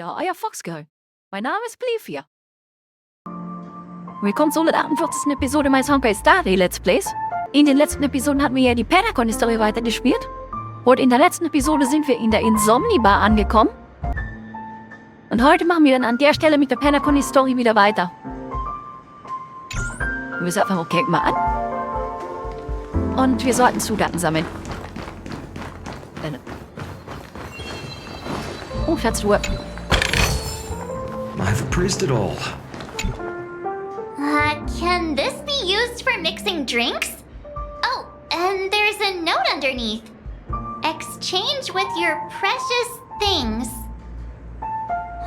wieder, euer Foxgirl. Mein Name ist Plifia. Willkommen zur 148. Episode meines Honkai Star Day Let's Plays. In den letzten Episoden hatten wir ja die Penacon-Story weitergespielt. Und in der letzten Episode sind wir in der Insomni-Bar angekommen. Und heute machen wir dann an der Stelle mit der Penacon-Story wieder weiter. Wir müssen einfach okay mal an. Und wir sollten Zutaten sammeln. Oh, Schatztruhe. I've appraised it all. Can this be used for mixing drinks? Oh, and there's a note underneath. Exchange with your precious things.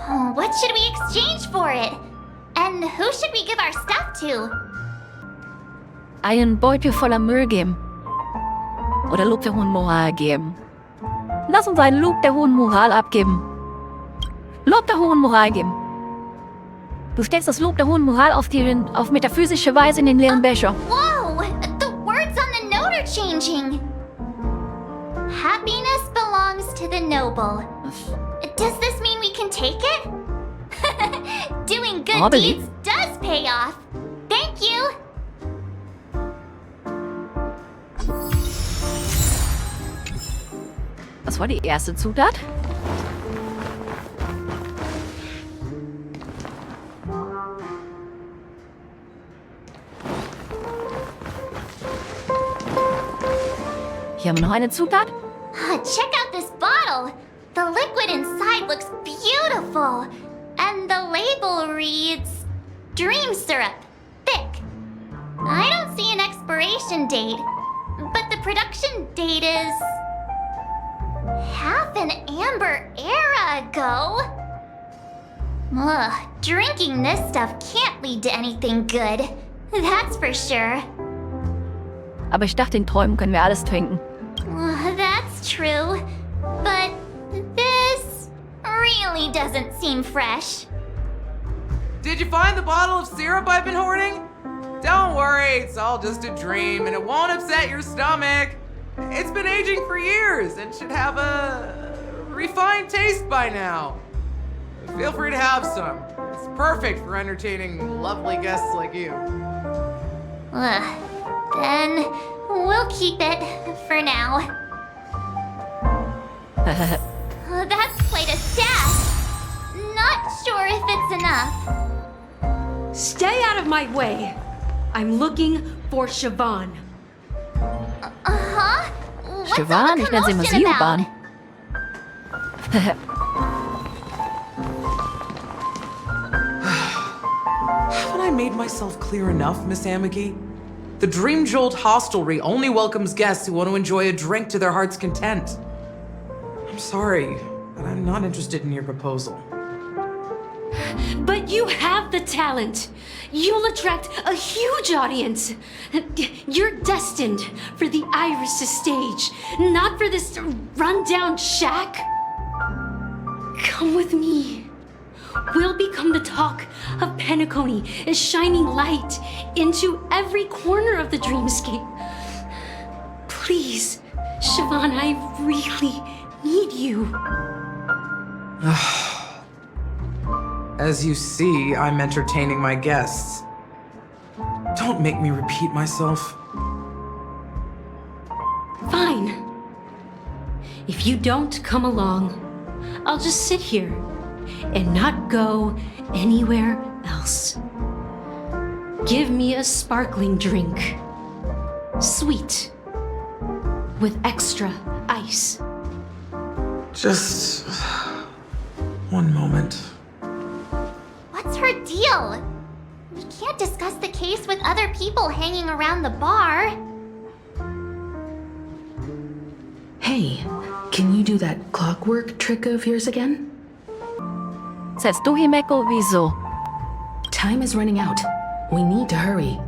Oh, what should we exchange for it? And who should we give our stuff to? Einen Beutel voller Müll geben. Oder Lob der hohen Moral geben. Lass uns einen Lob der hohen Moral abgeben. Lob der hohen Moral geben. Du steckst das Lob der hohen Moral auf metaphysische Weise in den leeren Becher. Whoa! The words on the note are changing. Happiness belongs to the noble. Does this mean we can take it? Doing good deeds does pay off. Thank you. Was war die erste Zutat? Hier haben wir noch eine Zutat. Check out this bottle. The liquid inside looks beautiful. And the label reads, Dream Syrup, thick. I don't see an expiration date, but the production date is half an amber era ago. Ugh, drinking this stuff can't lead to anything good. That's for sure. Aber ich dachte, in Träumen können wir alles trinken. That's true, but this really doesn't seem fresh. Did you find the bottle of syrup I've been hoarding? Don't worry, it's all just a dream and it won't upset your stomach. It's been aging for years and should have a refined taste by now. Feel free to have some. It's perfect for entertaining lovely guests like you. Then we'll keep it for now. That's quite a stash. Not sure if it's enough. Stay out of my way. I'm looking for Siobhan. Huh? What's all Siobhan, the ich nenne sie immer commotion about? Siobhan. Haven't I made myself clear enough, Miss Amagi? The Dream Jolt Hostelry only welcomes guests who want to enjoy a drink to their heart's content. I'm sorry, but I'm not interested in your proposal. But you have the talent. You'll attract a huge audience. You're destined for the Iris stage, not for this rundown shack. Come with me. We'll become the talk of Penacony, a shining light into every corner of the dreamscape. Please, Siobhan, I really need you. As you see, I'm entertaining my guests. Don't make me repeat myself. Fine. If you don't come along, I'll just sit here and not go anywhere else. Give me a sparkling drink. Sweet. With extra ice. Just one moment. What's her deal? We can't discuss the case with other people hanging around the bar. Hey, can you do that clockwork trick of yours again? Setzt du Himeko? Wieso? Time is running out. We need to hurry.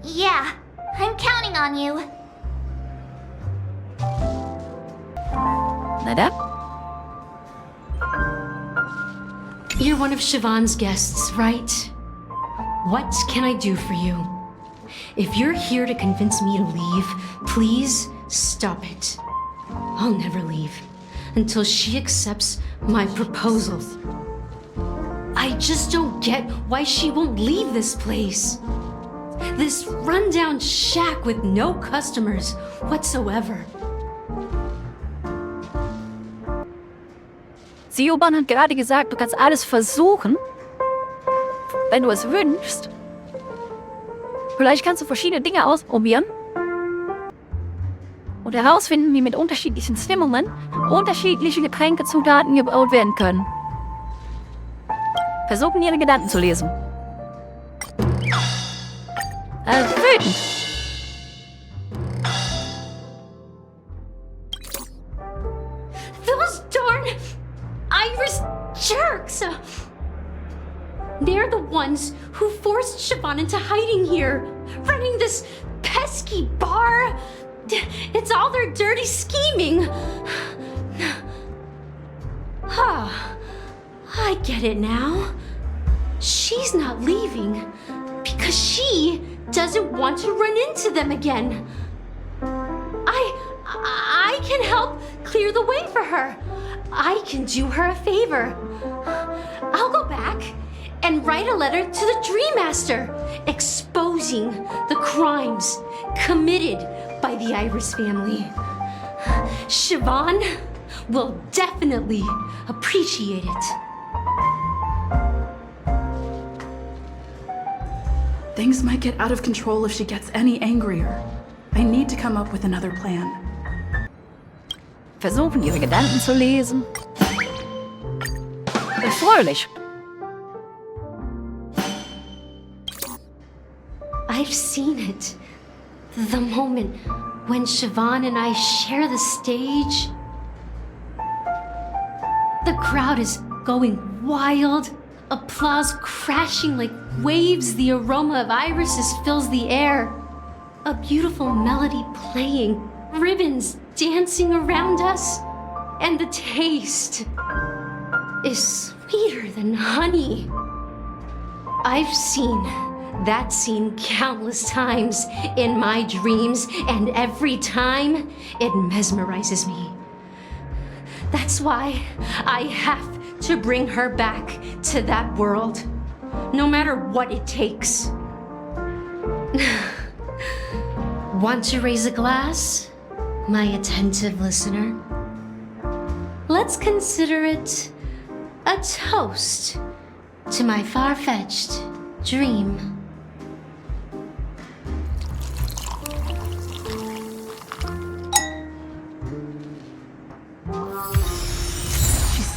Yeah, I'm counting on you. Na da? You're one of Siobhan's guests, right? What can I do for you? If you're here to convince me to leave, please stop it. I'll never leave. until she accepts my proposal. I just don't get why she won't leave this place. This rundown shack with no customers whatsoever. Sioban hat gerade gesagt, du kannst alles versuchen, wenn du es wünschst. Vielleicht kannst du verschiedene Dinge ausprobieren und herausfinden, wie mit unterschiedlichen Stimmungen unterschiedliche Getränkezutaten gebaut werden können. Versuchen, ihre Gedanken zu lesen. Wütend. Those darn Irish jerks! They're the ones who forced Siobhan into hiding here, running this pesky bar. It's all their dirty scheming. I get it now. She's not leaving because she doesn't want to run into them again. I can help clear the way for her. I can do her a favor. I'll go back and write a letter to the Dream Master exposing the crimes committed by the Iris family. Siobhan will definitely appreciate it. Things might get out of control if she gets any angrier. I need to come up with another plan. Versuchen, ihre Gedanken zu lesen. Erfreulich. I've seen it. The moment when Siobhan and I share the stage. The crowd is going wild. Applause crashing like waves. The aroma of irises fills the air. A beautiful melody playing. Ribbons dancing around us. And the taste is sweeter than honey. I've seen that scene countless times in my dreams, and every time it mesmerizes me. That's why I have to bring her back to that world, no matter what it takes. Want to raise a glass, my attentive listener? Let's consider it a toast to my far-fetched dream.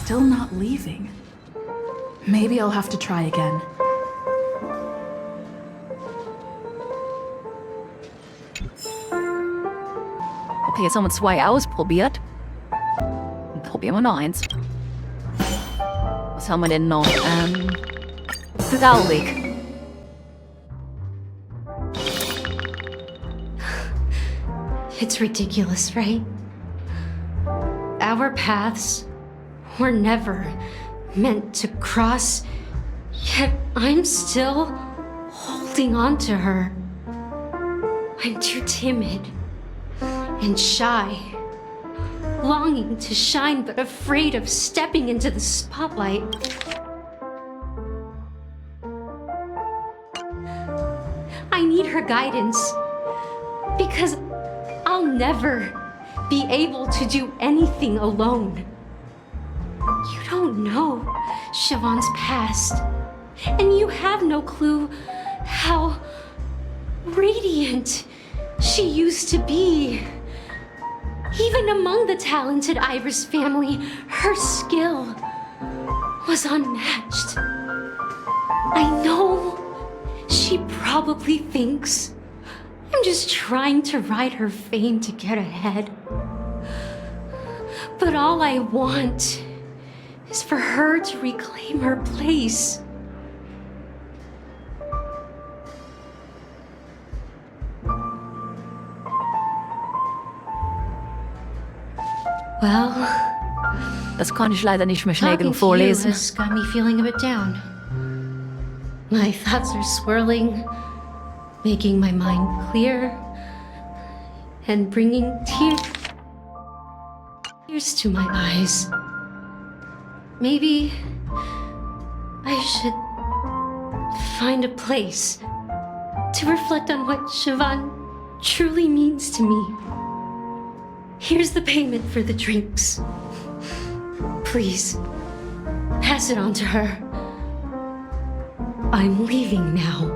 Still not leaving. Maybe I'll have to try again. Okay, jetzt haben wir 2 ausprobiert. Dann probieren wir noch eins. Was haben wir denn noch? Traurig. It's ridiculous, right? Our paths were never meant to cross, yet I'm still holding on to her. I'm too timid and shy, longing to shine but afraid of stepping into the spotlight. I need her guidance because I'll never be able to do anything alone. You don't know Siobhan's past, and you have no clue how radiant she used to be. Even among the talented Iris family, her skill was unmatched. I know she probably thinks I'm just trying to ride her fame to get ahead. But all I want is for her to reclaim her place. Well, Das kann ich leider nicht mehr schnell talking genug to you vorlesen. has got me feeling a bit down. My thoughts are swirling, making my mind clear, and bringing tears tears to my eyes. Maybe I should find a place to reflect on what Siobhan truly means to me. Here's the payment for the drinks. Please, pass it on to her. I'm leaving now.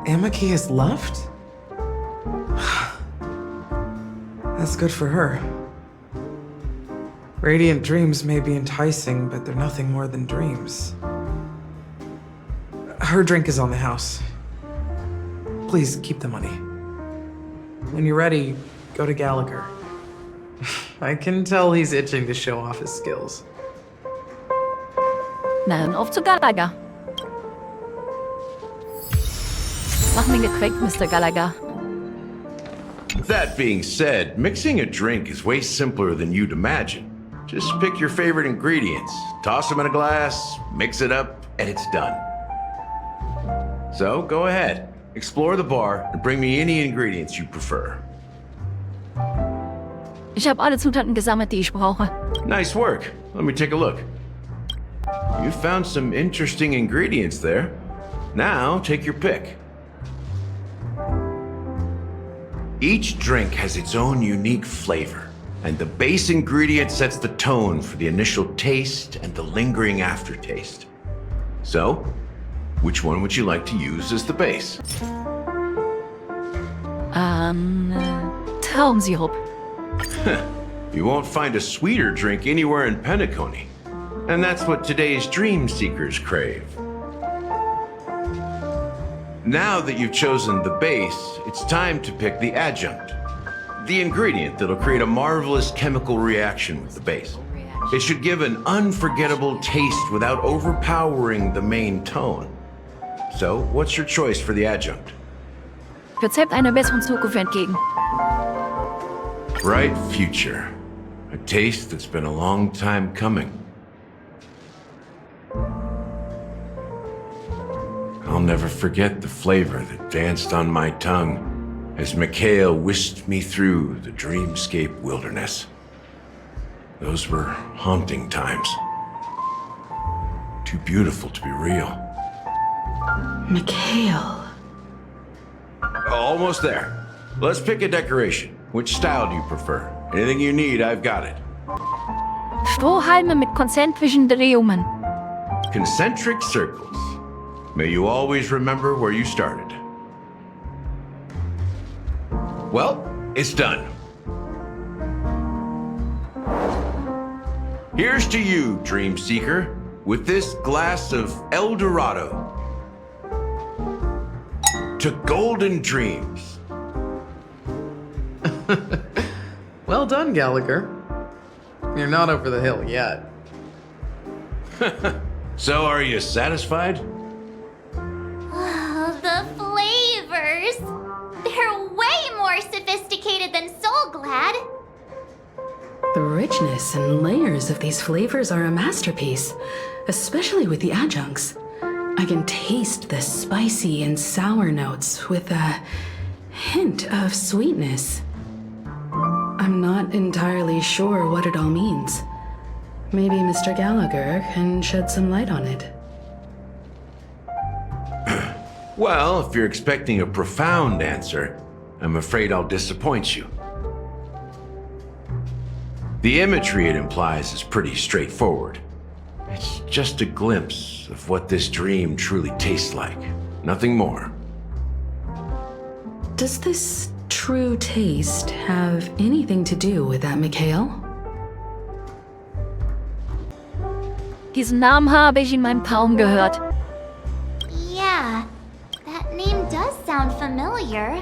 Amaki has left? That's good for her. Radiant dreams may be enticing, but they're nothing more than dreams. Her drink is on the house. Please keep the money. When you're ready, go to Gallagher. I can tell he's itching to show off his skills. Na, dann auf zu Gallagher. Mach mir gekriegt, Mr. Gallagher. That being said, mixing a drink is way simpler than you'd imagine. Just pick your favorite ingredients, toss them in a glass, mix it up, and it's done. So, go ahead. Explore the bar and bring me any ingredients you prefer. Ich habe alle Zutaten gesammelt, die ich brauche. Nice work. Let me take a look. You found some interesting ingredients there. Now, take your pick. Each drink has its own unique flavor, and the base ingredient sets the tone for the initial taste and the lingering aftertaste. So, which one would you like to use as the base? Traubensirup. You won't find a sweeter drink anywhere in Penacony. And that's what today's dream seekers crave. Now that you've chosen the base, it's time to pick the adjunct. The ingredient that'll create a marvelous chemical reaction with the base. It should give an unforgettable taste without overpowering the main tone. So, what's your choice for the adjunct? Rezept einer besseren Zukunft entgegen. Bright future. A taste that's been a long time coming. I'll never forget the flavor that danced on my tongue as Mikhail whisked me through the dreamscape wilderness. Those were haunting times. Too beautiful to be real. Mikhail. Almost there. Let's pick a decoration. Which style do you prefer? Anything you need, I've got it. Strohhalme mit konzentrischen Drehungen. Concentric circles. May you always remember where you started. Well, it's done. Here's to you, Dream Seeker, with this glass of El Dorado. To golden dreams. Well done, Gallagher. You're not over the hill yet. So, are you satisfied? The flavors! They're way more sophisticated than Soul Glad. The richness and layers of these flavors are a masterpiece, especially with the adjuncts. I can taste the spicy and sour notes with a hint of sweetness. I'm not entirely sure what it all means. Maybe Mr. Gallagher can shed some light on it. Well, if you're expecting a profound answer, I'm afraid I'll disappoint you. The imagery it implies is pretty straightforward. It's just a glimpse of what this dream truly tastes like. Nothing more. Does this true taste have anything to do with that Mikhail? Diesen Namen habe ich in meinem Traum gehört. Yeah, that name does sound familiar.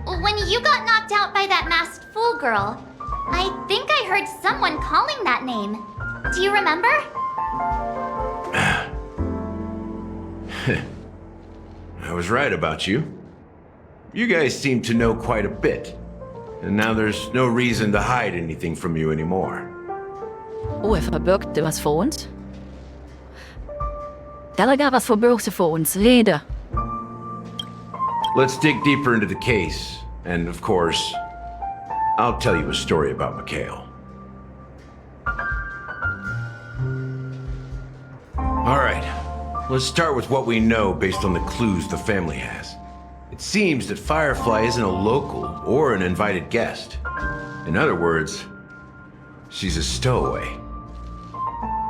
When you got knocked out by that masked fool girl, I think I heard someone calling that name. Do you remember? I was right about you. You guys seem to know quite a bit. And now there's no reason to hide anything from you anymore. Oh, verbirgte was vor uns? Gallagher, was verbirgst du vor uns? Rede. Let's dig deeper into the case. And of course, I'll tell you a story about Mikhail. All right, let's start with what we know based on the clues the family has. It seems that Firefly isn't a local or an invited guest. In other words, she's a stowaway.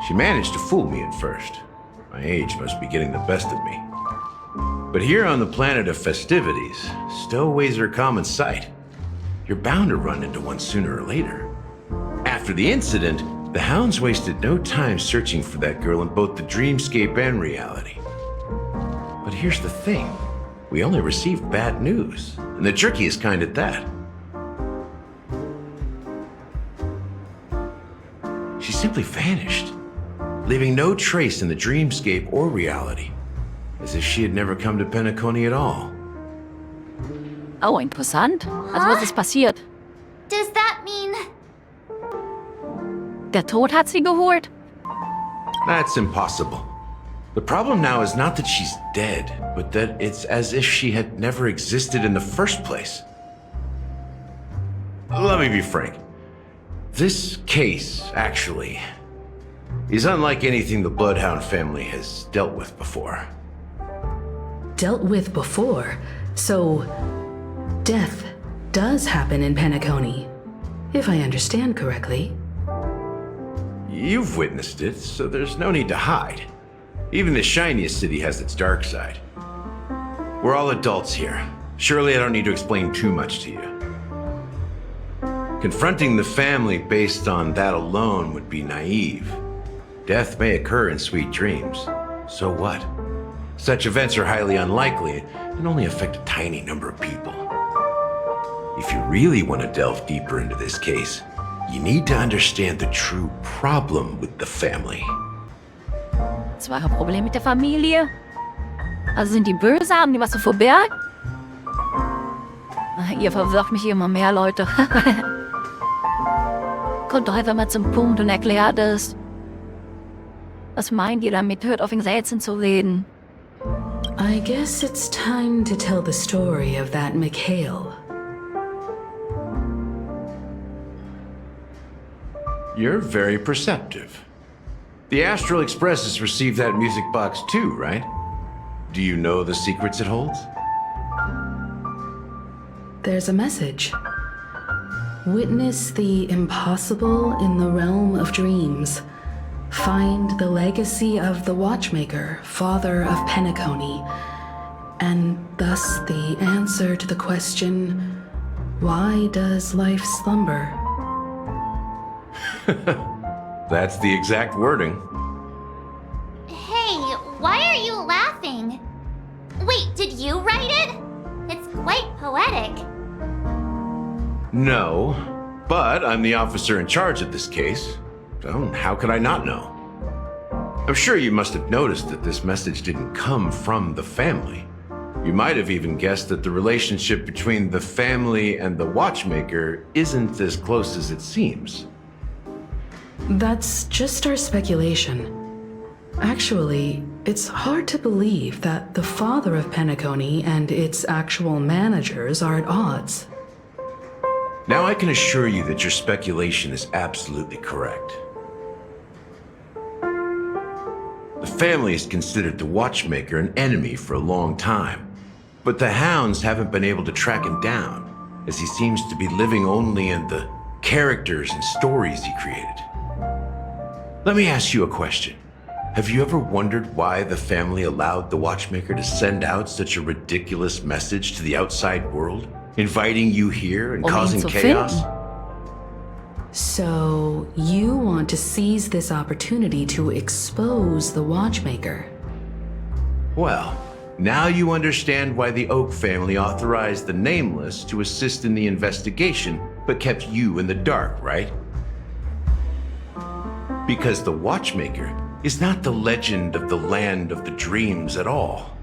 She managed to fool me at first. My age must be getting the best of me. But here on the planet of festivities, stowaways are a common sight. You're bound to run into one sooner or later. After the incident, the hounds wasted no time searching for that girl in both the dreamscape and reality. But here's the thing. We only received bad news, and the trickiest kind at that. She simply vanished, leaving no trace in the dreamscape or reality, as if she had never come to Penacony at all. Oh, interessant. Also was ist passiert? Does that mean... Der Tod hat sie geholt? That's impossible. The problem now is not that she's dead, but that it's as if she had never existed in the first place. Let me be frank. This case, actually, is unlike anything the Bloodhound family has dealt with before. Dealt with before? So, death does happen in Penacony, if I understand correctly. You've witnessed it, so there's no need to hide. Even the shiniest city has its dark side. We're all adults here. Surely I don't need to explain too much to you. Confronting the family based on that alone would be naive. Death may occur in sweet dreams. So what? Such events are highly unlikely and only affect a tiny number of people. If you really want to delve deeper into this case, you need to understand the true problem with the family. Das war ein Problem mit der Familie? Also sind die böse, haben die was zu verbergen? Ihr verwirrt mich immer mehr, Leute. Kommt doch einfach mal zum Punkt und erklärt es. Was meint ihr damit? Hört auf, in Sätzen zu reden. I guess it's time to tell the story of that Mikhail. You're very perceptive. The Astral Express has received that music box too, right? Do you know the secrets it holds? There's a message. Witness the impossible in the realm of dreams. Find the legacy of the Watchmaker, father of Penacony, and thus the answer to the question, why does life slumber? That's the exact wording. Hey, why are you laughing? Wait, did you write it? It's quite poetic. No, but I'm the officer in charge of this case. So how could I not know? I'm sure you must have noticed that this message didn't come from the family. You might have even guessed that the relationship between the family and the Watchmaker isn't as close as it seems. That's just our speculation. Actually, it's hard to believe that the father of Penacony and its actual managers are at odds. Now I can assure you that your speculation is absolutely correct. The family has considered the Watchmaker an enemy for a long time, but the hounds haven't been able to track him down, as he seems to be living only in the characters and stories he created. Let me ask you a question. Have you ever wondered why the family allowed the Watchmaker to send out such a ridiculous message to the outside world, inviting you here and causing chaos? So, you want to seize this opportunity to expose the Watchmaker? Well, now you understand why the Oak family authorized the Nameless to assist in the investigation, but kept you in the dark, right? Because the Watchmaker is not the legend of the land of the dreams at all.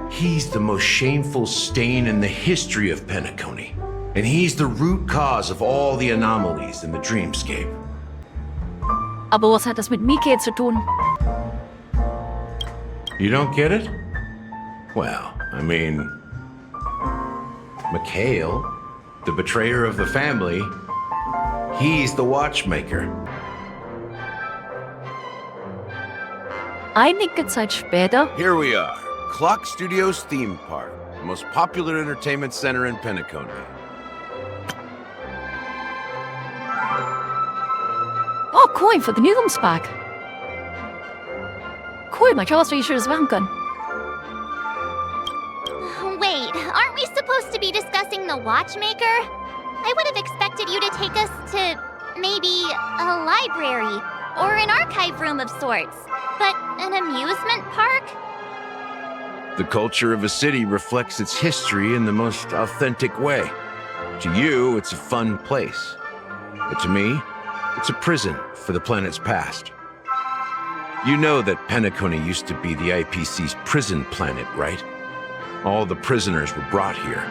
He's the most shameful stain in the history of Penacony, and he's the root cause of all the anomalies in the dreamscape. Aber was hat das mit Mike zu tun? You don't get it? Well, I mean, Mikhail, the betrayer of the family, He's the watchmaker. Einige Zeit später. Here we are, Clock Studios theme park, the most popular entertainment center in Penacony. Oh, cool, Vergnügungspark. Cool, mal schauen, was wir hier Schönes machen können. Wait, aren't we supposed to be discussing the watchmaker? I would have expected you to take us to maybe a library or an archive room of sorts. But an amusement park? The culture of a city reflects its history in the most authentic way. To you, it's a fun place. But to me, it's a prison for the planet's past. You know that Penacony used to be the IPC's prison planet, right? All the prisoners were brought here,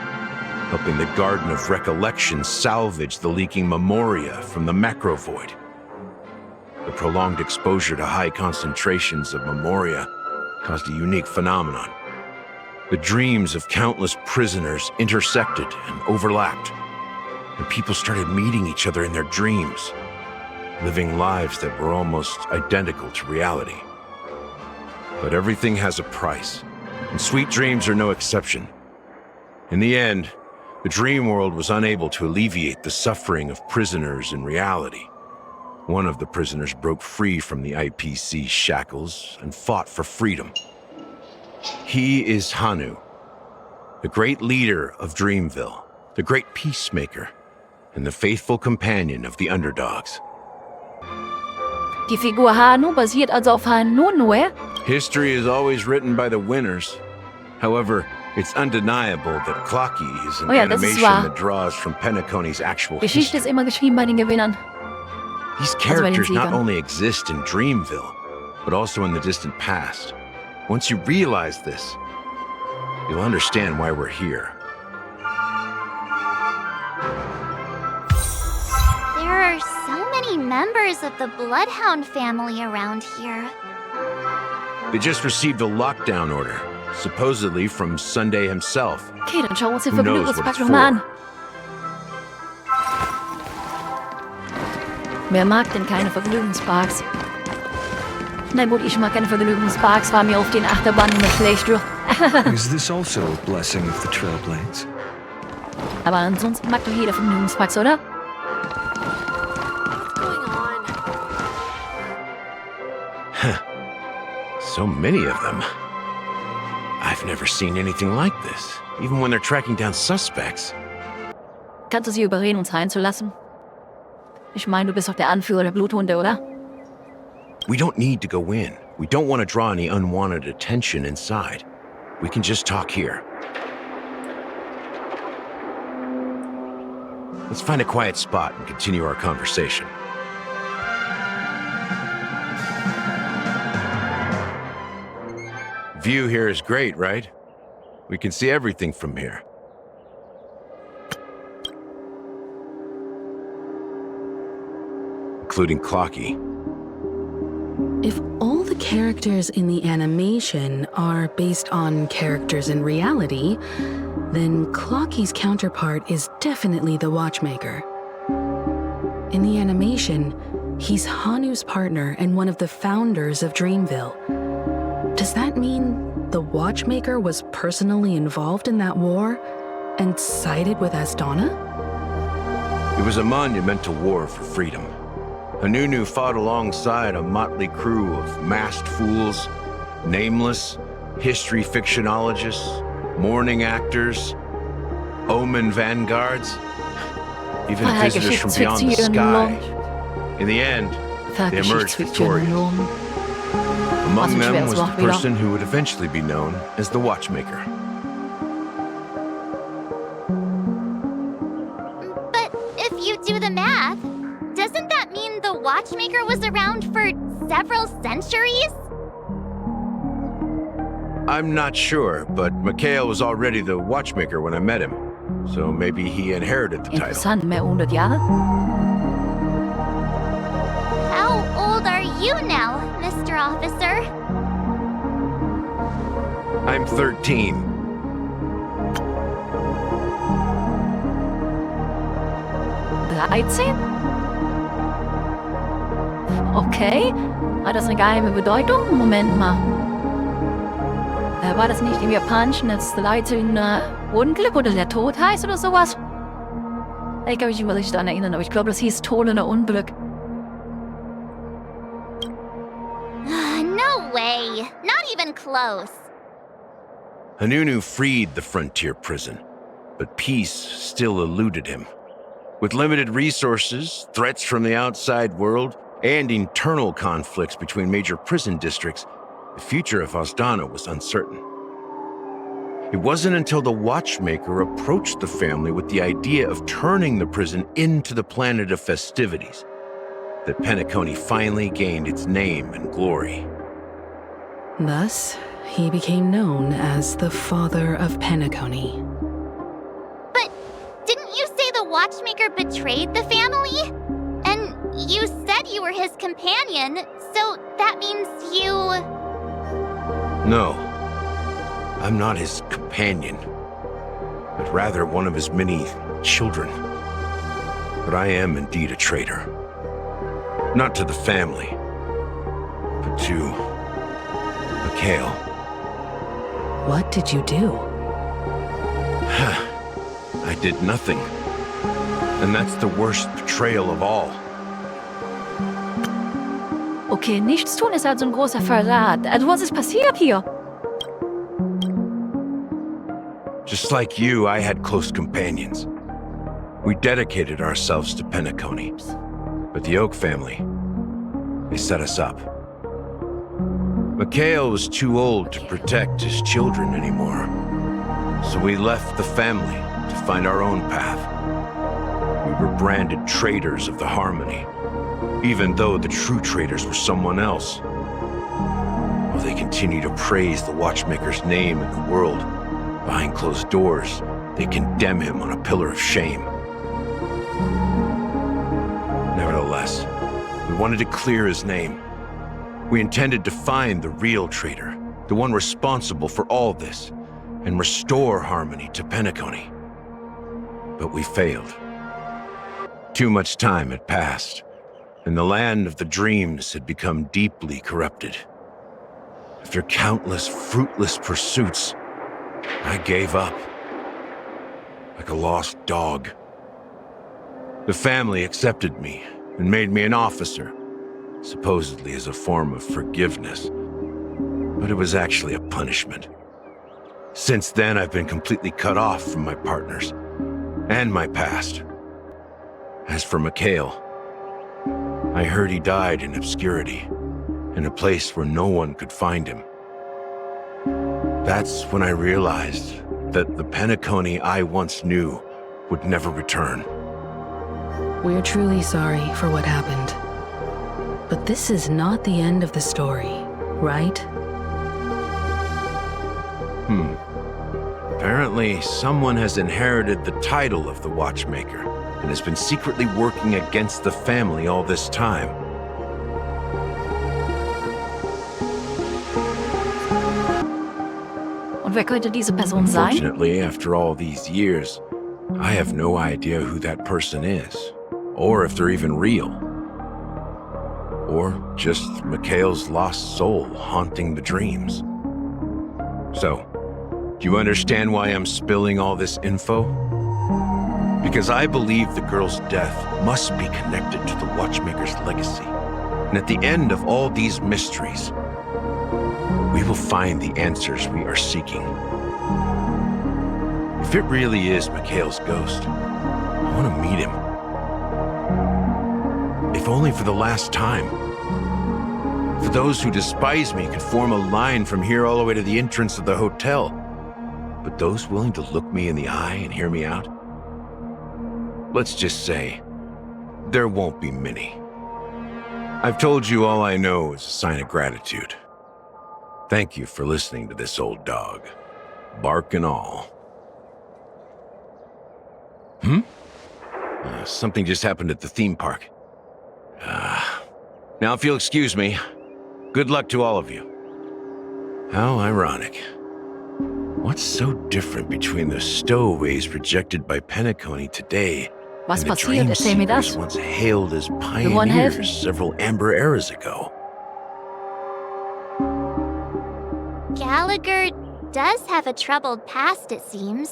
helping the Garden of Recollection salvage the leaking memoria from the macrovoid. The prolonged exposure to high concentrations of memoria caused a unique phenomenon. The dreams of countless prisoners intersected and overlapped, and people started meeting each other in their dreams, living lives that were almost identical to reality. But everything has a price, and sweet dreams are no exception. In the end, the dream world was unable to alleviate the suffering of prisoners in reality. One of the prisoners broke free from the IPC shackles and fought for freedom. He is Hanu, the great leader of Dreamville, the great peacemaker, and the faithful companion of the underdogs. Die Figur Hanu basiert also auf Hanunue. History is always written by the winners. However, it's undeniable that Clocky is an Oh ja, das ist animation wahr. that draws from Penacony's actual Geschichte history. ist immer geschrieben bei den Gewinnern. These bei den characters not Siegern. only exist in Dreamville, but also in the distant past. Once you realize this, you'll understand why we're here. There are so many members of the Bloodhound family around here. They just received a lockdown order, supposedly from Sunday himself. Okay, dann schauen wir uns den Who knows what Vergnügungspark it's nochmal an. for? Wer mag denn keine Vergnügungsparks? Na gut, ich mag keine Vergnügungsparks, fahr mir auf den Achterbahnen immer schlecht durch. Is this also a blessing of the Trailblades? Aber ansonsten mag doch jeder Vergnügungsparks, oder? So many of them. I've never seen anything like this, even when they're tracking down suspects. Kannst du sie überreden, uns reinzulassen? Ich meine, du bist doch der Anführer der Bluthunde, oder? We don't need to go in. We don't want to draw any unwanted attention inside. We can just talk here. Let's find a quiet spot and continue our conversation. View here is great, right? We can see everything from here. Including Clocky. If all the characters in the animation are based on characters in reality, then Clocky's counterpart is definitely the Watchmaker. In the animation, he's Hanu's partner and one of the founders of Dreamville. Does that mean the Watchmaker was personally involved in that war and sided with Astana? It was a monumental war for freedom. Hanunu fought alongside a motley crew of masked fools, nameless, history fictionologists, mourning actors, omen vanguards, even visitors from beyond the sky. In the end, they emerged victorious. Among them was the person who would eventually be known as the Watchmaker. But if you do the math, doesn't that mean the Watchmaker was around for several centuries? I'm not sure, but Mikhail was already the Watchmaker when I met him, so maybe he inherited the title. Interessant, mehr 100 Jahre? How old are you now, Mr. Officer? I'm 13. 13? Okay. Hat das eine geheime Bedeutung? Moment mal. War das nicht im Japanischen das Leid zu Unglück oder der Tod heißt oder sowas? Ich kann mich nicht mehr richtig daran erinnern, aber ich glaube, das hieß Tod oder Unglück. No way. Not even close. Hanunu freed the frontier prison, but peace still eluded him. With limited resources, threats from the outside world, and internal conflicts between major prison districts, the future of Osdana was uncertain. It wasn't until the Watchmaker approached the family with the idea of turning the prison into the planet of festivities that Penacony finally gained its name and glory. Thus, he became known as the Father of Penacony. But didn't you say the Watchmaker betrayed the family? And you said you were his companion, so that means you... No, I'm not his companion, but rather one of his many children. But I am indeed a traitor. Not to the family, but to Mikhail. What did you do? I did nothing. And that's the worst betrayal of all. Okay, nichts tun ist also ein großer Verrat. Also was ist passiert hier? Just like you, I had close companions. We dedicated ourselves to Penacony. But the Oak family, they set us up. Mikhail was too old to protect his children anymore. So we left the family to find our own path. We were branded traitors of the Harmony, even though the true traitors were someone else. While they continue to praise the Watchmaker's name in the world, behind closed doors, they condemn him on a pillar of shame. Nevertheless, we wanted to clear his name. We intended to find the real traitor, the one responsible for all this, and restore harmony to Penacony. But we failed. Too much time had passed, and the land of the dreams had become deeply corrupted. After countless fruitless pursuits, I gave up, like a lost dog. The family accepted me and made me an officer, supposedly as a form of forgiveness. But it was actually a punishment. Since then, I've been completely cut off from my partners and my past. As for Mikhail, I heard he died in obscurity, in a place where no one could find him. That's when I realized that the Penacony I once knew would never return. We're truly sorry for what happened. But this is not the end of the story, right? Apparently, someone has inherited the title of the Watchmaker and has been secretly working against the family all this time. Und wer könnte diese Person sein? Unfortunately, after all these years, I have no idea who that person is, or if they're even real. Or just Mikhail's lost soul haunting the dreams. So, do you understand why I'm spilling all this info? Because I believe the girl's death must be connected to the Watchmaker's legacy. And at the end of all these mysteries, we will find the answers we are seeking. If it really is Mikhail's ghost, I want to meet him. If only for the last time. For those who despise me could form a line from here all the way to the entrance of the hotel. But those willing to look me in the eye and hear me out? Let's just say, there won't be many. I've told you all I know is a sign of gratitude. Thank you for listening to this old dog. Bark and all. Something just happened at the theme park. Now if you'll excuse me, good luck to all of you. How ironic. What's so different between the stowaways rejected by Penacony today Was and the passiert? dream Erzähl mir seekers das. once hailed as wollen helfen. pioneers several amber eras ago. Gallagher does have a troubled past, it seems.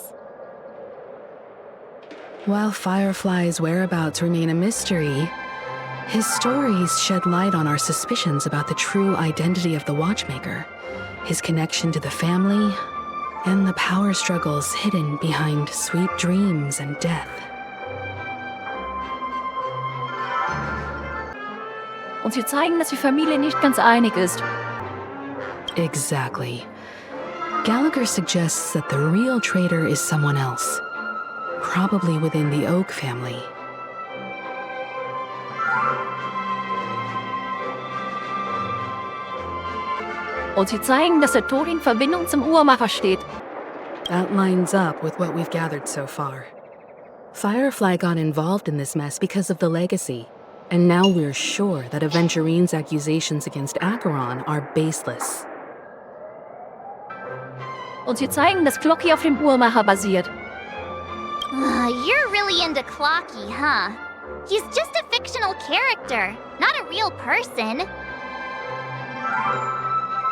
While Firefly's whereabouts remain a mystery, his stories shed light on our suspicions about the true identity of the Watchmaker, his connection to the family, and the power struggles hidden behind sweet dreams and death. Und sie zeigen, dass die Familie nicht ganz einig ist. Exactly. Gallagher suggests that the real traitor is someone else, probably within the Oak family. Und sie zeigen, dass der Tod in Verbindung zum Uhrmacher steht. That lines up with what we've gathered so far. Firefly got involved in this mess because of the legacy, and now we're sure that Aventurine's accusations against Acheron are baseless. Und sie zeigen, dass Clocky auf dem Uhrmacher basiert. You're really into Clocky, huh? He's just a fictional character, not a real person.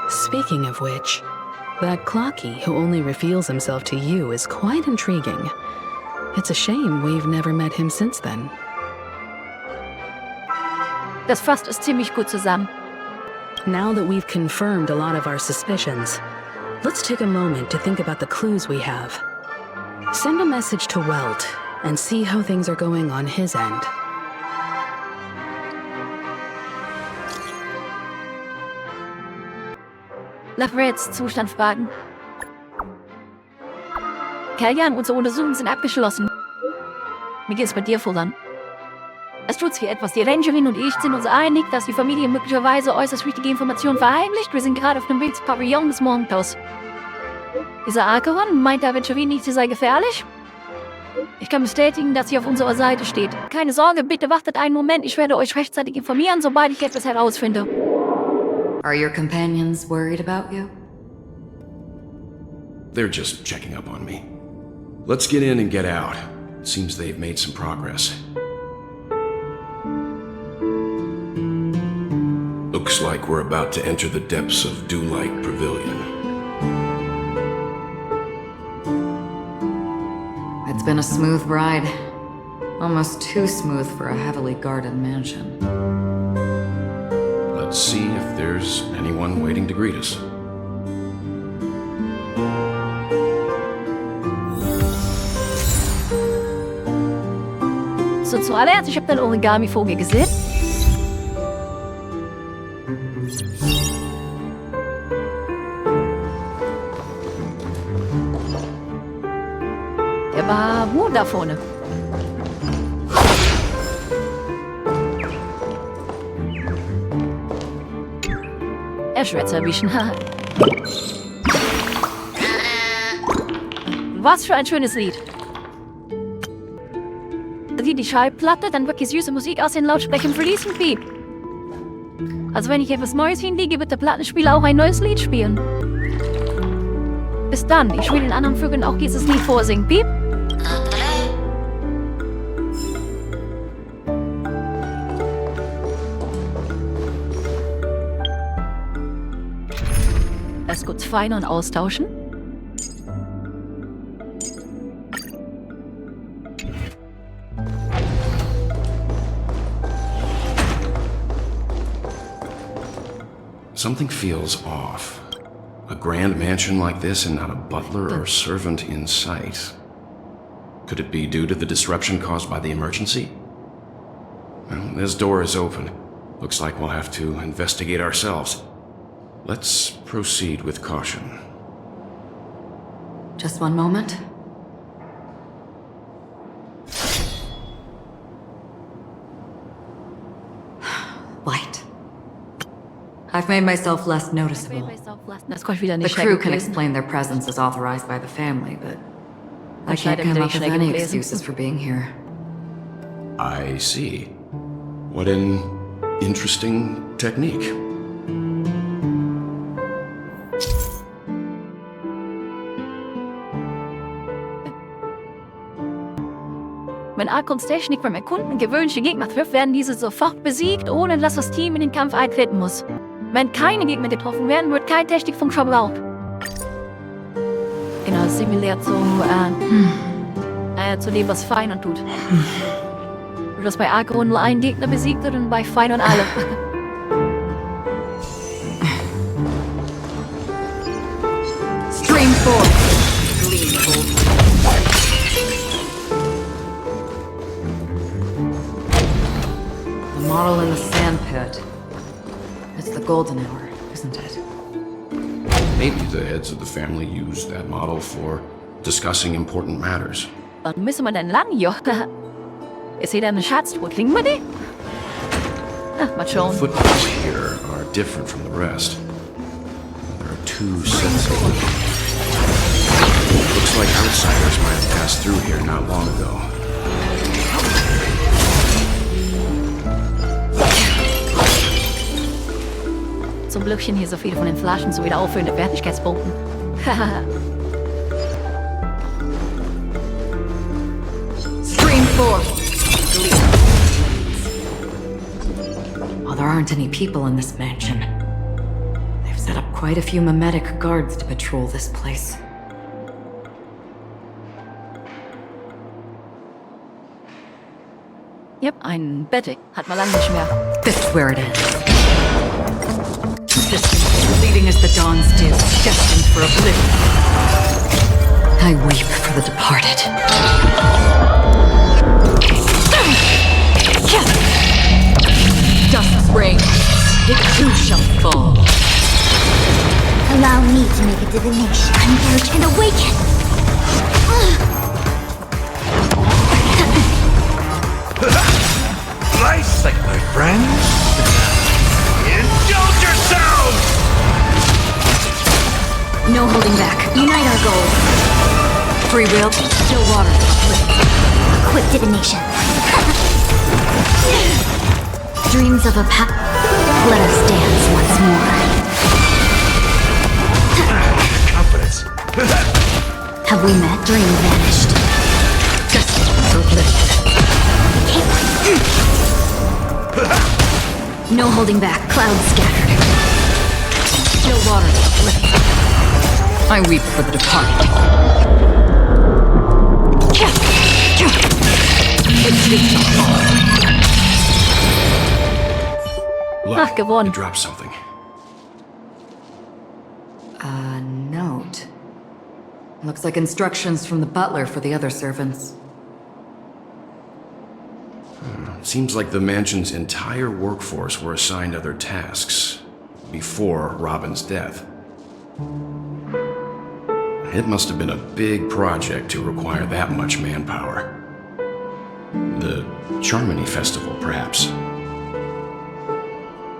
Speaking of which, that Clocky who only reveals himself to you is quite intriguing. It's a shame we've never met him since then. Das fasst es ziemlich gut zusammen. Now that we've confirmed a lot of our suspicions, let's take a moment to think about the clues we have. Send a message to Welt and see how things are going on his end. Nach Reds Zustand fragen. Kellyan, unsere Untersuchungen sind abgeschlossen. Wie geht's bei dir voran? Es tut sich etwas. Die Rangerin und ich sind uns einig, dass die Familie möglicherweise äußerst wichtige Informationen verheimlicht. Wir sind gerade auf dem Weg zum Pavillon des Mondhaus. Dieser Acheron meint, der Aventurin nicht, sie sei gefährlich? Ich kann bestätigen, dass sie auf unserer Seite steht. Keine Sorge, bitte wartet einen Moment. Ich werde euch rechtzeitig informieren, sobald ich etwas herausfinde. Are your companions worried about you? They're just checking up on me. Let's get in and get out. It seems they've made some progress. Looks like we're about to enter the depths of Dew-like Pavilion. It's been a smooth ride. Almost too smooth for a heavily guarded mansion. Let's see if there's anyone waiting to greet us. So, zuallererst, ich habe den Origami-Vogel gesehen. Er war da vorne. Er schwätzt ein bisschen. Was für ein schönes Lied. Die Schallplatte, dann wirklich süße Musik aus den Lautsprechern fließen piep. Also wenn ich etwas Neues hinlege, wird der Plattenspieler auch ein neues Lied spielen. Bis dann, ich will den anderen Vögeln auch dieses Lied vorsingen, piep. Erst kurz fein und austauschen. Something feels off. A grand mansion like this and not a butler or servant in sight. Could it be due to the disruption caused by the emergency? Well, this door is open. Looks like we'll have to investigate ourselves. Let's proceed with caution. Just one moment. Light. I've made myself less noticeable. Das konnte ich wieder The nicht crew can lesen. explain their presence as authorized by the family, but I Anscheinend can't come wieder up with schnell any gelesen. excuses for being here. I see. What an interesting technique. Wenn Arkons Technik beim Erkunden gewöhnliche Gegner trifft, werden diese sofort besiegt, ohne dass das Team in den Kampf eintreten muss. Wenn keine Gegner getroffen werden, wird keine Technik verbraucht. Genau, similar zu dem, was Feiern tut. Du hast bei Arkon nur einen Gegner besiegt und bei Feiern alle. Stream 4. The model in the sand pit. It's the golden hour, isn't it? Maybe the heads of the family used that model for discussing important matters. Wann müssen wir denn lang, jo? Ist hier denn eine Schatztruhe? Kriegen wir die? Mal The schauen. footprints here are different from the rest. There are two sets of them. Looks like outsiders might have passed through here not long ago. Zum Glück stehen hier so viele von den Flaschen zu wieder auffüllende Fertigkeitspunkten. Stream 4. Well, there aren't any people in this mansion. They've set up quite a few mimetic guards to patrol this place. Yep, ein Bett. Hat man lange nicht mehr. This is where it ends. Distance leading as the dawns do, destined for oblivion. I weep for the departed. Dusk's reign, it too shall fall. Allow me to make a divination, converge, and awaken. Nice, like my friends. Indulge yourselves! No holding back. Unite our goals. Free will, still water. A quick divination. Dreams of a Let us dance once more. Confidence. Have we met? Dream vanished. No holding back. Clouds scattered. Still water. I weep for the departed. Look, gewonnen. you dropped something. A note. Looks like instructions from the butler for the other servants. Seems like the mansion's entire workforce were assigned other tasks before Robin's death. It must have been a big project to require that much manpower. The Charmony Festival, perhaps.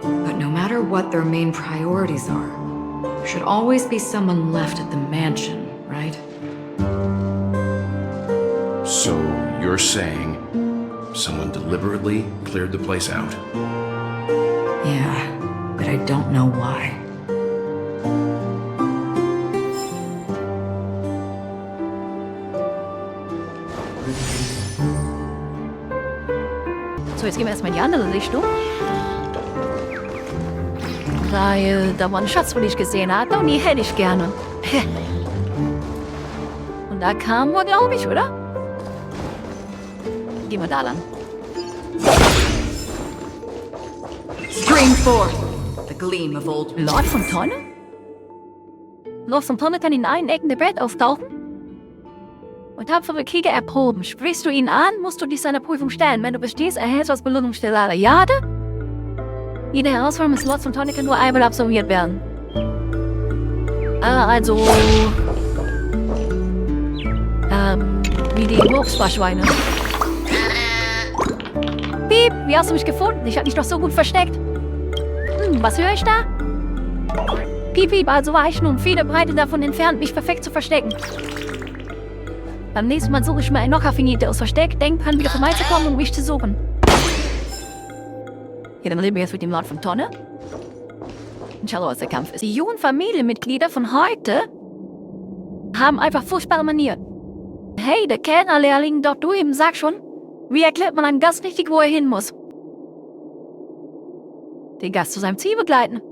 But no matter what their main priorities are, there should always be someone left at the mansion, right? So you're saying someone deliberately cleared the place out? Yeah, but I don't know why. So, jetzt gehen wir erstmal in die andere Richtung. Weil da war ein Schatz, den ich gesehen hatte und die hätte ich gerne. Und da kamen wir, glaube ich, oder? Gehen wir da lang. Stream 4. The gleam of old Lord von Tonne? Lord von Tonne kann in allen Ecken der Welt auftauchen? Und tapfere Krieger erproben. Sprichst du ihn an, musst du dich seiner Prüfung stellen. Wenn du bestehst, erhältst du als Belohnung Stellare Jade. Jede Herausforderung des Lords von Tonne kann nur einmal absolviert werden. Also... wie die Wurfsparschweine. Piep, wie hast du mich gefunden? Ich hab mich doch so gut versteckt. Was höre ich da? Piep, piep, also war ich nun viele Breite davon entfernt, mich perfekt zu verstecken. Beim nächsten Mal suche ich mir ein noch raffinierteres Versteck, denk dran, wieder vorbeizukommen und mich zu suchen. Ja, dann reden wir jetzt mit dem Lord von Tonne. Und schau, was der Kampf ist. Die jungen Familienmitglieder von heute haben einfach furchtbare Manieren. Hey, der Kellnerlehrling dort drüben, sag schon, Wie erklärt man einem Gast richtig, wo er hin muss? Den Gast zu seinem Ziel begleiten.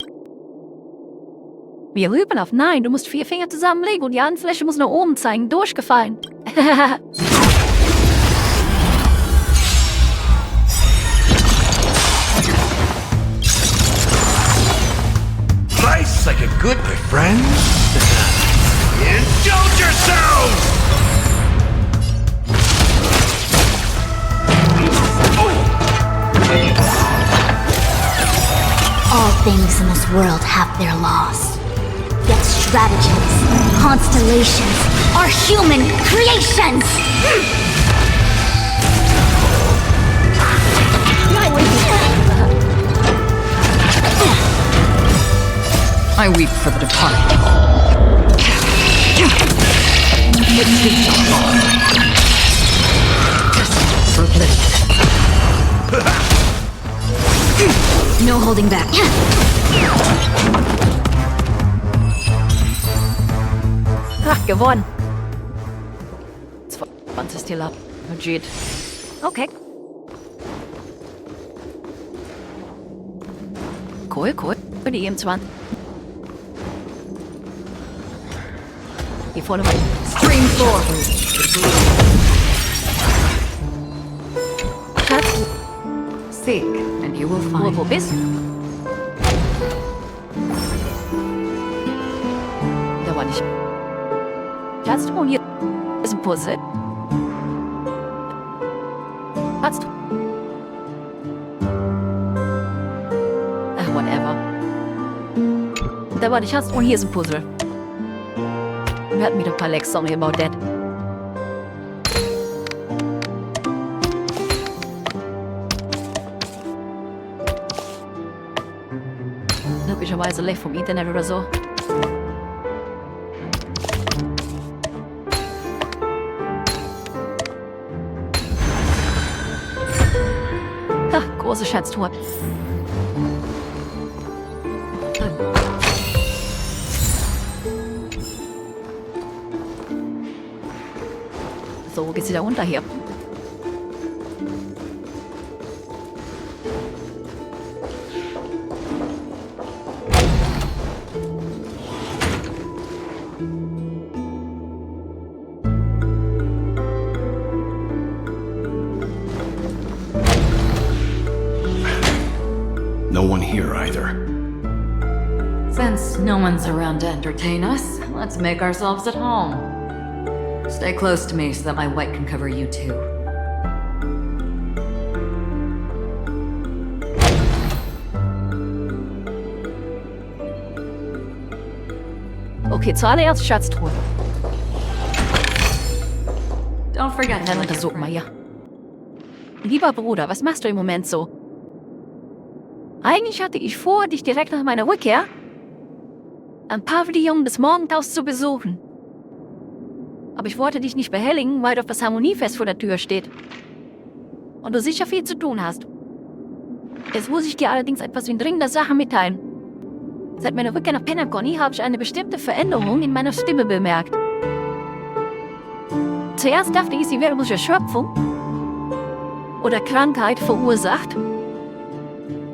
Wir rüben auf Nein, du musst 4 Finger zusammenlegen und die Handfläche muss nach oben zeigen. Durchgefallen. Life's like a good, my friend. Indulge yourselves! All things in this world have their laws. Yet stratagems, constellations, are human creations! I weep for the departed. For No holding back. Ach, gewonnen. 20 Still ab. Legit. Okay. Cool. Für die EM20. Hier vorne. Stream 4. Schatz, Seek, and you will find. wo bist du? Da war nicht. Schatz, du, hier ist ein Puzzle. Schatz, du. Ach, whatever. Da war nicht, Schatz, und hier ist ein Puzzle. Wir hatten wieder ein paar Lecks, sorry about that. Möglicherweise Leck vom Internet oder so. Ha, große Schatztruhe. So, wo geht's wieder runter hier? No one here either. Since no one's around to entertain us, let's make ourselves at home. Stay close to me so that my white can cover you too. Okay, zuallererst Schatztruhe. Don't forget to Dann look untersuchen wir hier. Lieber Bruder, was machst du im Moment so? Eigentlich hatte ich vor, dich direkt nach meiner Rückkehr am Pavillon des Morgentaus zu besuchen. Aber ich wollte dich nicht behelligen, weil doch das Harmoniefest vor der Tür steht. Und du sicher viel zu tun hast. Jetzt muss ich dir allerdings etwas in dringender Sache mitteilen. Seit meiner Rückkehr nach Penacony habe ich eine bestimmte Veränderung in meiner Stimme bemerkt. Zuerst dachte ich, sie wäre durch Erschöpfung oder Krankheit verursacht.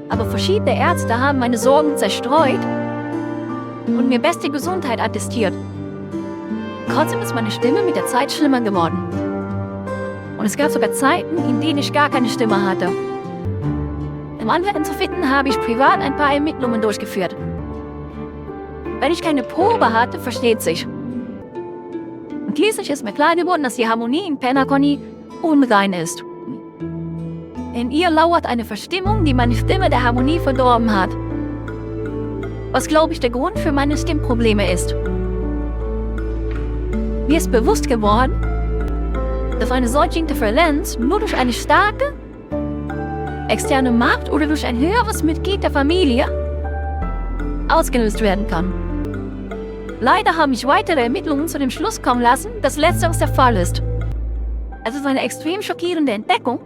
Aber verschiedene Ärzte haben meine Sorgen zerstreut und mir beste Gesundheit attestiert. Trotzdem ist meine Stimme mit der Zeit schlimmer geworden. Und es gab sogar Zeiten, in denen ich gar keine Stimme hatte. Um Antworten zu finden, habe ich privat ein paar Ermittlungen durchgeführt. Wenn ich keine Probe hatte, versteht sich. Und schließlich ist mir klar geworden, dass die Harmonie in Penacony unrein ist. In ihr lauert eine Verstimmung, die meine Stimme der Harmonie verdorben hat. Was, glaube ich, der Grund für meine Stimmprobleme ist. Mir ist bewusst geworden, dass eine solche Interferenz nur durch eine starke, externe Macht oder durch ein höheres Mitglied der Familie ausgelöst werden kann. Leider haben mich weitere Ermittlungen zu dem Schluss kommen lassen, dass letzteres der Fall ist. Es ist eine extrem schockierende Entdeckung.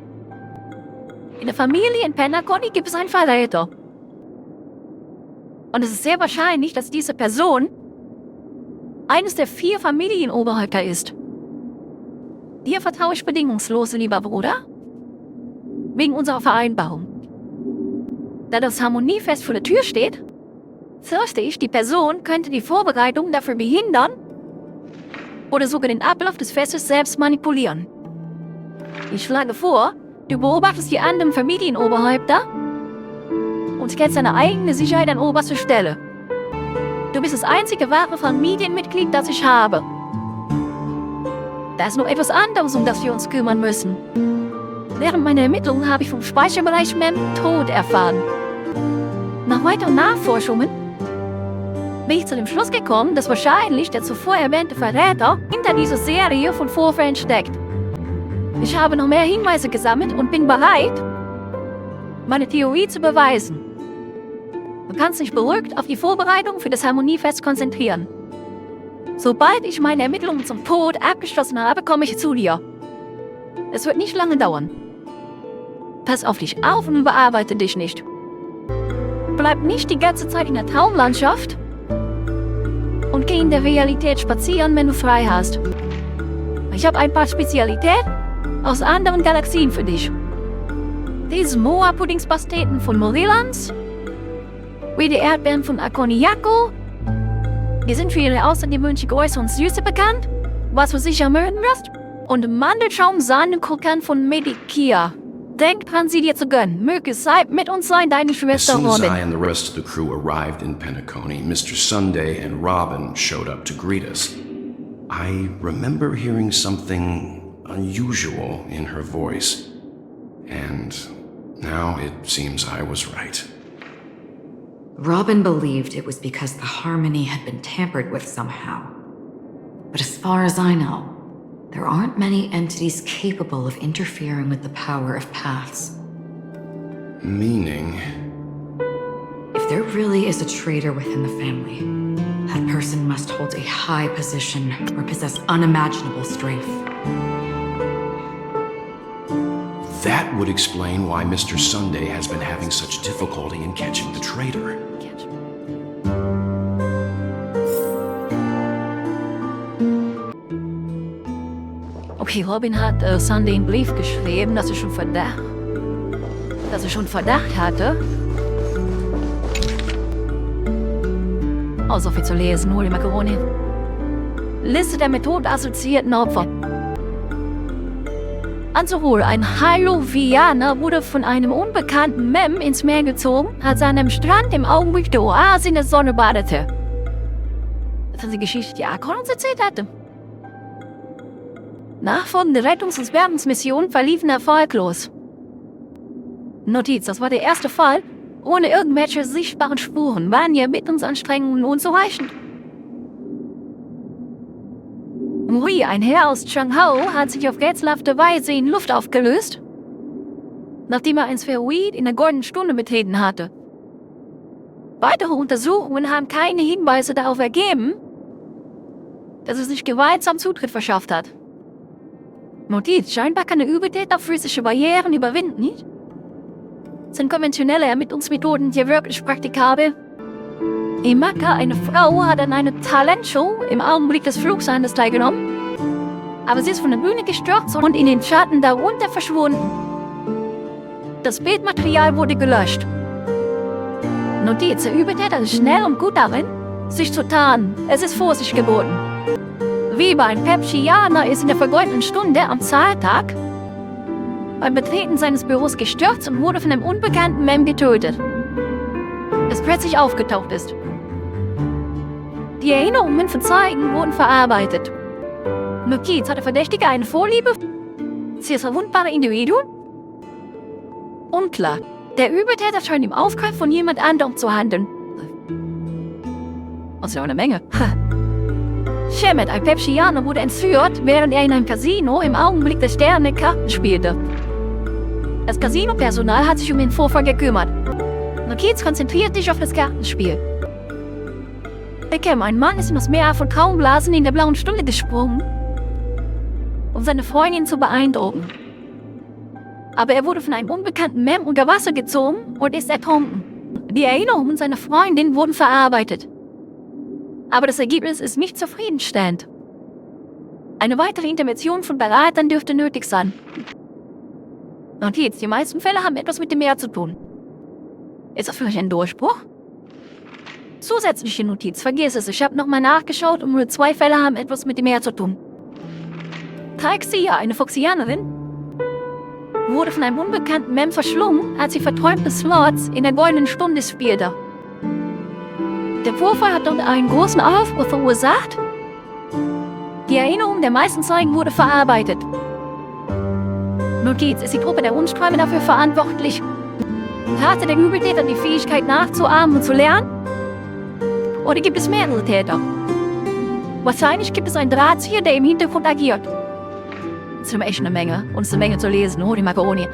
In der Familie in Penacony gibt es einen Verräter. Und es ist sehr wahrscheinlich, dass diese Person eines der 4 Familienoberhäupter ist. Dir vertraue ich bedingungslos, lieber Bruder. wegen unserer Vereinbarung. Da das Harmoniefest vor der Tür steht, fürchte ich, die Person könnte die Vorbereitungen dafür behindern oder sogar den Ablauf des Festes selbst manipulieren. Ich schlage vor, du beobachtest die anderen Familienoberhäupter und stellst deine eigene Sicherheit an oberste Stelle. Du bist das einzige wahre Familienmitglied, das ich habe. Da ist noch etwas anderes, um das wir uns kümmern müssen. Während meiner Ermittlungen habe ich vom Speicherbereich Mem Tod erfahren. Nach weiteren Nachforschungen bin ich zu dem Schluss gekommen, dass wahrscheinlich der zuvor erwähnte Verräter hinter dieser Serie von Vorfällen steckt. Ich habe noch mehr Hinweise gesammelt und bin bereit, meine Theorie zu beweisen. Du kannst dich beruhigt auf die Vorbereitung für das Harmoniefest konzentrieren. Sobald ich meine Ermittlungen zum Tod abgeschlossen habe, komme ich zu dir. Es wird nicht lange dauern. Pass auf dich auf und überarbeite dich nicht. Bleib nicht die ganze Zeit in der Traumlandschaft und geh in der Realität spazieren, wenn du frei hast. Ich habe ein paar Spezialitäten aus anderen Galaxien für dich. Diese Moa-Puddingspasteten von Morillans, wie die Erdbeeren von Akoniako. Die sind für ihre außergewöhnliche Größe und Süße bekannt, was du sicher mögen wirst. Und Mandelschaum-Sahnekrokant von Medikia. Denk dran, sie dir zu gönnen. Möge es mit uns sein, deine As Schwester soon as I Robin. and the rest of the crew arrived in Penacony, Mr. Sunday and Robin showed up to greet us. I remember hearing something unusual in her voice. And now it seems I was right. Robin believed it was because the harmony had been tampered with somehow. But as far as I know, there aren't many entities capable of interfering with the power of paths. Meaning? If there really is a traitor within the family, that person must hold a high position or possess unimaginable strength. That would explain why Mr. Sunday has been having such difficulty in catching the traitor. Okay, Robin hat Sunday einen Brief geschrieben, dass er schon Verdacht hatte. Oh, so viel zu lesen, hol die Macaroni. Liste der mit Tod assoziierten Opfer. Anzuhol, ein Hallovianer wurde von einem unbekannten Mem ins Meer gezogen, als er an einem Strand im Augenblick der Oase in der Sonne badete. Das ist die Geschichte, die Akron uns erzählt hatte. Nachfolgende Rettungs- und Bergungsmissionen verliefen erfolglos. Notiz, das war der erste Fall, ohne irgendwelche sichtbaren Spuren, waren die Ermittlungsanstrengungen unzureichend. Mui, ein Herr aus Changhao, hat sich auf rätselhafte Weise in Luft aufgelöst, nachdem er ein Spheroid in der goldenen Stunde betreten hatte. Weitere Untersuchungen haben keine Hinweise darauf ergeben, dass er sich gewaltsam Zutritt verschafft hat. Notiz, scheinbar kann der Übeltäter physische Barrieren überwinden, nicht? Sind konventionelle Ermittlungsmethoden hier wirklich praktikabel? Imaka, eine Frau, hat an einer Talentshow im Augenblick des Flugsandes teilgenommen, aber sie ist von der Bühne gestürzt und in den Schatten darunter verschwunden. Das Bildmaterial wurde gelöscht. Notiz, der Übeltäter ist schnell und gut darin, sich zu tarnen. Es ist Vorsicht geboten. Weber, ein Pepsianer, ist in der vergoldenen Stunde am Zahltag beim Betreten seines Büros gestürzt und wurde von einem unbekannten Mem getötet, das plötzlich aufgetaucht ist. Die Erinnerungen von Zeugen wurden verarbeitet. Notiz, hat der Verdächtige eine Vorliebe für das verwundbare Individuum? Unklar. Der Übeltäter scheint im Auftrag von jemand anderem zu handeln. Das ist ja eine Menge. Shemet, ein Pepsianer, wurde entführt, während er in einem Casino im Augenblick der Sterne Karten spielte. Das Casino-Personal hat sich um den Vorfall gekümmert. Notiz, konzentriert dich auf das Kartenspiel. Beckham, ein Mann, ist in das Meer von Traumblasen in der blauen Stunde gesprungen, um seine Freundin zu beeindrucken. Aber er wurde von einem unbekannten Mem unter Wasser gezogen und ist ertrunken. Die Erinnerungen seiner Freundin wurden verarbeitet. Aber das Ergebnis ist nicht zufriedenstellend. Eine weitere Intervention von Beratern dürfte nötig sein. Notiz, die meisten Fälle haben etwas mit dem Meer zu tun. Ist das vielleicht ein Durchbruch? Zusätzliche Notiz, vergiss es, ich habe nochmal nachgeschaut und nur 2 Fälle haben etwas mit dem Meer zu tun. Taixia, eine Foxianerin, wurde von einem unbekannten Mem verschlungen, als sie verträumte Slots in der goldenen Stunde spielte. Der Vorfall hat dort einen großen Aufbruch verursacht. Die Erinnerung der meisten Zeugen wurde verarbeitet. Notiz, ist die Truppe der Unsträume dafür verantwortlich? Hatte der Übeltäter die Fähigkeit nachzuahmen und zu lernen? Oder gibt es mehrere Täter? Wahrscheinlich gibt es einen Drahtzieher, der im Hintergrund agiert. Das ist echt eine Menge. Und es ist eine Menge zu lesen. Oh, die Macaroni.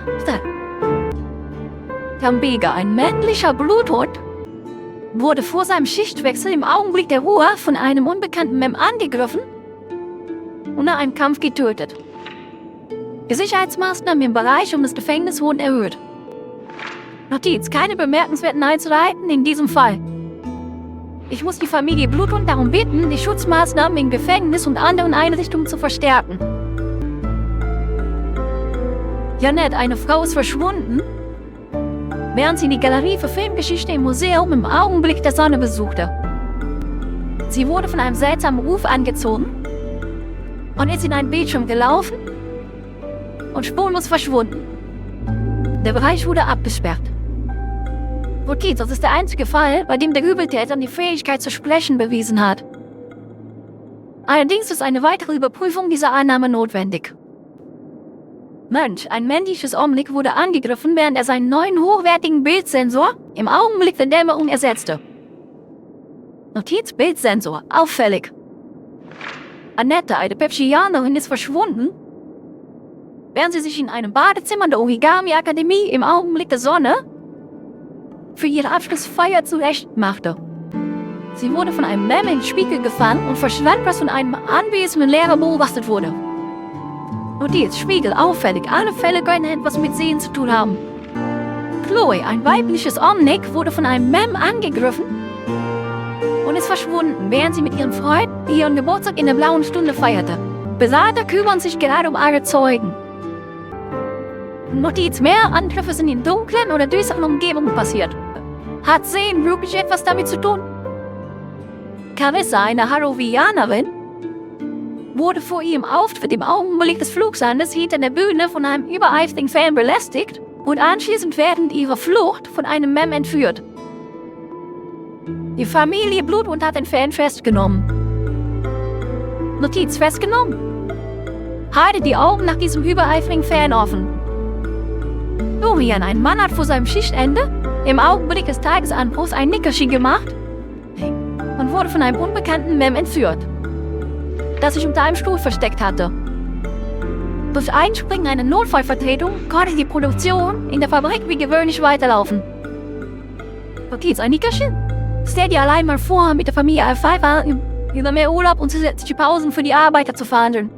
Tambega, ein männlicher Bluthund, wurde vor seinem Schichtwechsel im Augenblick der Ruhe von einem unbekannten Mem angegriffen und nach einem Kampf getötet. Die Sicherheitsmaßnahmen im Bereich um das Gefängnis wurden erhöht. Notiz, keine bemerkenswerten Einzelheiten in diesem Fall. Ich muss die Familie Bluthund darum bitten, die Schutzmaßnahmen im Gefängnis und anderen Einrichtungen zu verstärken. Janette, eine Frau ist verschwunden, während sie die Galerie für Filmgeschichte im Museum im Augenblick der Sonne besuchte. Sie wurde von einem seltsamen Ruf angezogen und ist in einen Bildschirm gelaufen und spurlos verschwunden. Der Bereich wurde abgesperrt. Notiz, das ist der einzige Fall, bei dem der Übeltäter die Fähigkeit zu sprechen bewiesen hat. Allerdings ist eine weitere Überprüfung dieser Annahme notwendig. Mensch, ein männliches Omnik wurde angegriffen, während er seinen neuen hochwertigen Bildsensor im Augenblick der Dämmerung ersetzte. Notiz, Bildsensor, auffällig. Annette, eine Pepsianerin, ist verschwunden, während sie sich in einem Badezimmer der Origami-Akademie im Augenblick der Sonne für ihre Abschlussfeier zurechtmachte. Sie wurde von einem Mem in den Spiegel gefangen und verschwand, was von einem anwesenden Lehrer beobachtet wurde. Notiz, Spiegel, auffällig. Alle Fälle können etwas mit Sehen zu tun haben. Chloe, ein weibliches Omnik, wurde von einem Mem angegriffen und ist verschwunden, während sie mit ihrem Freund ihren Geburtstag in der blauen Stunde feierte. Besater kümmern sich gerade um alle Zeugen. Notiz, mehr Angriffe sind in dunklen oder düsteren Umgebungen passiert. Hat Sehen wirklich etwas damit zu tun? Carissa, eine Harrovianerin, wurde vor ihrem Auftritt im Augenblick des Flugsandes hinter der Bühne von einem übereifrigen Fan belästigt und anschließend während ihrer Flucht von einem Mem entführt. Die Familie Bluthund hat den Fan festgenommen. Notiz, festgenommen. Halte die Augen nach diesem übereifrigen Fan offen. Dorian, ein Mann, hat vor seinem Schichtende im Augenblick des Tagesanbruchs ein Nickerchen gemacht und wurde von einem unbekannten Mem entführt, das sich unter einem Stuhl versteckt hatte. Durch Einspringen einer Notfallvertretung konnte die Produktion in der Fabrik wie gewöhnlich weiterlaufen. Notiz, ein Nickerchen? Stell dir allein mal vor, mit der Familie Alpha über mehr Urlaub und zusätzliche Pausen für die Arbeiter zu verhandeln.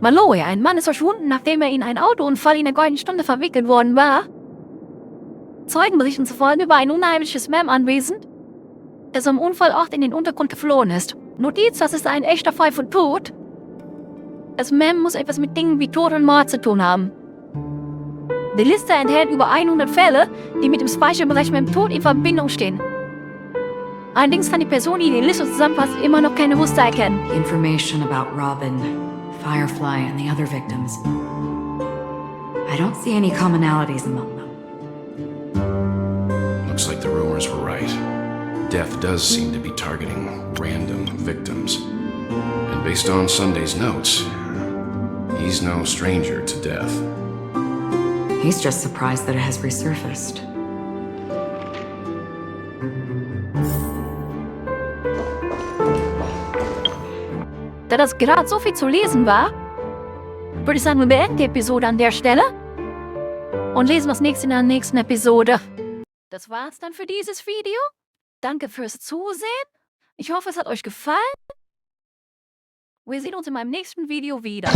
Maloe, ein Mann ist verschwunden, nachdem er in einen Autounfall in der goldenen Stunde verwickelt worden war. Zeugenberichten zufolge war ein unheimliches Mem anwesend, das am Unfallort in den Untergrund geflohen ist. Notiz, das ist ein echter Fall von Tod. Das Mem muss etwas mit Dingen wie Tod und Mord zu tun haben. Die Liste enthält über 100 Fälle, die mit dem Speicherbereich Mem Tod in Verbindung stehen. Allerdings kann die Person, die die Liste zusammenfasst, immer noch keine Muster erkennen. The information about Robin, Firefly, and the other victims. I don't see any commonalities among them. Looks like the rumors were right. Death does seem to be targeting random victims. And based on Sunday's notes, he's no stranger to death. He's just surprised that it has resurfaced. Da das gerade so viel zu lesen war, würde ich sagen, wir beenden die Episode an der Stelle und lesen das nächste in der nächsten Episode. Das war's dann für dieses Video. Danke fürs Zusehen. Ich hoffe, es hat euch gefallen. Wir sehen uns in meinem nächsten Video wieder.